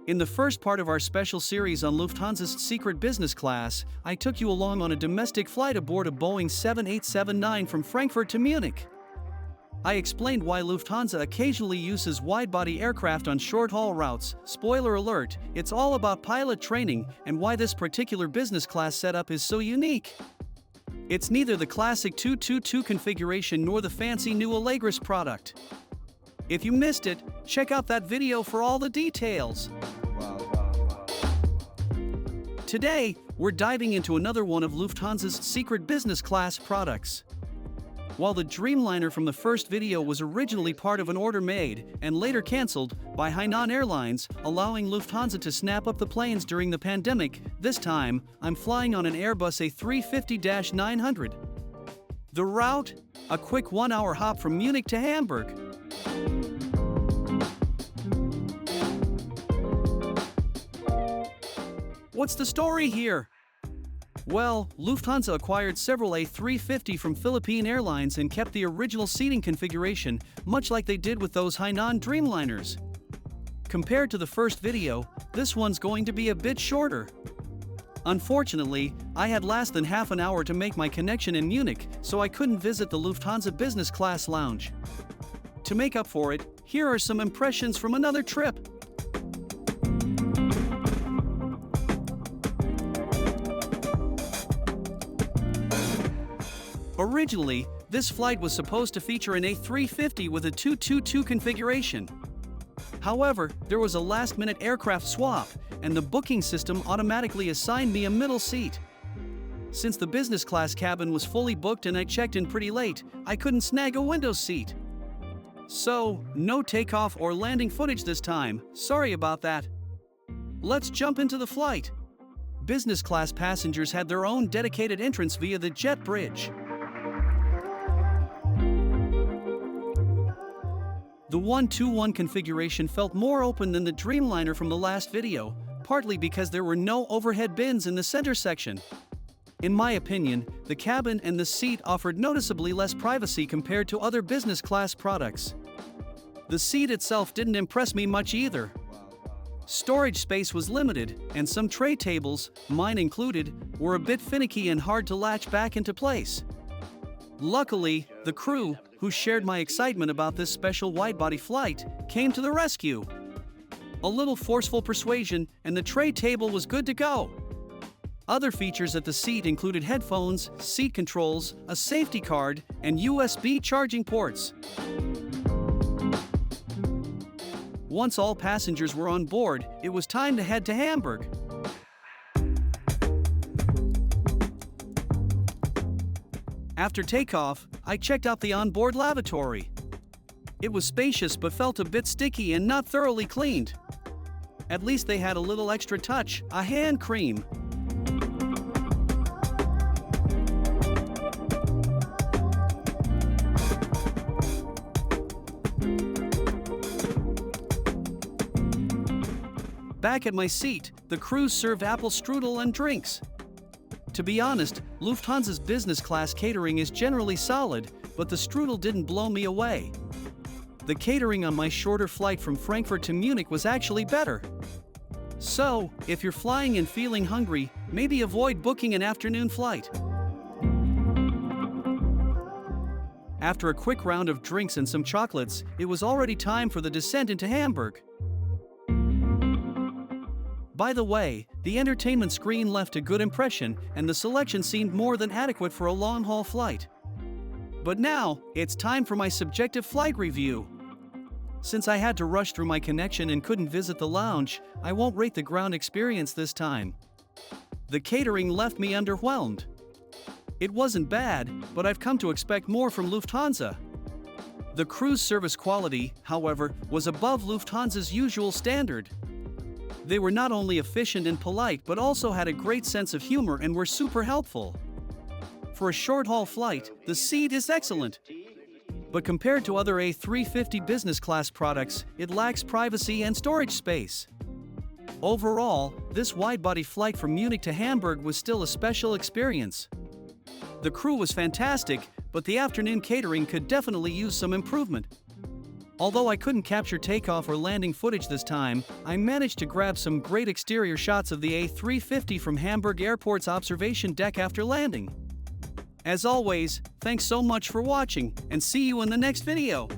In the first part of our special series on Lufthansa's secret business class, I took you along on a domestic flight aboard a Boeing 787-900 from Frankfurt to Munich. I explained why Lufthansa occasionally uses wide-body aircraft on short-haul routes. Spoiler alert, it's all about pilot training and why this particular business class setup is so unique. It's neither the classic 222 configuration nor the fancy new Allegris product. If you missed it, check out that video for all the details. Today, we're diving into another one of Lufthansa's secret business class products. While the Dreamliner from the first video was originally part of an order made and later cancelled by Hainan Airlines, allowing Lufthansa to snap up the planes during the pandemic, this time, I'm flying on an Airbus A350-900. The route? A quick 1-hour hop from Munich to Hamburg. What's the story here? Well, Lufthansa acquired several A350 from Philippine Airlines and kept the original seating configuration, much like they did with those Hainan Dreamliners. Compared to the first video, this one's going to be a bit shorter. Unfortunately, I had less than half an hour to make my connection in Munich, so I couldn't visit the Lufthansa business class lounge. To make up for it, here are some impressions from another trip. Originally, this flight was supposed to feature an A350 with a 222 configuration. However, there was a last-minute aircraft swap, and the booking system automatically assigned me a middle seat. Since the business class cabin was fully booked and I checked in pretty late, I couldn't snag a window seat. So, no takeoff or landing footage this time. Sorry about that. Let's jump into the flight. Business class passengers had their own dedicated entrance via the jet bridge. The 121 configuration felt more open than the Dreamliner from the last video, partly because there were no overhead bins in the center section. In my opinion, the cabin and the seat offered noticeably less privacy compared to other business class products. The seat itself didn't impress me much either. Storage space was limited, and some tray tables, mine included, were a bit finicky and hard to latch back into place. Luckily, the crew, who shared my excitement about this special wide-body flight, came to the rescue. A little forceful persuasion, and the tray table was good to go. Other features at the seat included headphones, seat controls, a safety card, and USB charging ports. Once all passengers were on board, it was time to head to Hamburg. After takeoff, I checked out the onboard lavatory. It was spacious but felt a bit sticky and not thoroughly cleaned. At least they had a little extra touch, a hand cream. Back at my seat, the crew served apple strudel and drinks. To be honest, Lufthansa's business class catering is generally solid, but the strudel didn't blow me away. The catering on my shorter flight from Frankfurt to Munich was actually better. So, if you're flying and feeling hungry, maybe avoid booking an afternoon flight. After a quick round of drinks and some chocolates, it was already time for the descent into Hamburg. By the way, the entertainment screen left a good impression, and the selection seemed more than adequate for a long-haul flight. But now, it's time for my subjective flight review. Since I had to rush through my connection and couldn't visit the lounge, I won't rate the ground experience this time. The catering left me underwhelmed. It wasn't bad, but I've come to expect more from Lufthansa. The crew's service quality, however, was above Lufthansa's usual standard. They were not only efficient and polite but also had a great sense of humor and were super helpful. For a short-haul flight, the seat is excellent. But compared to other A350 business class products, it lacks privacy and storage space. Overall, this wide-body flight from Munich to Hamburg was still a special experience. The crew was fantastic, but the afternoon catering could definitely use some improvement. Although I couldn't capture takeoff or landing footage this time, I managed to grab some great exterior shots of the A350 from Hamburg Airport's observation deck after landing. As always, thanks so much for watching, and see you in the next video.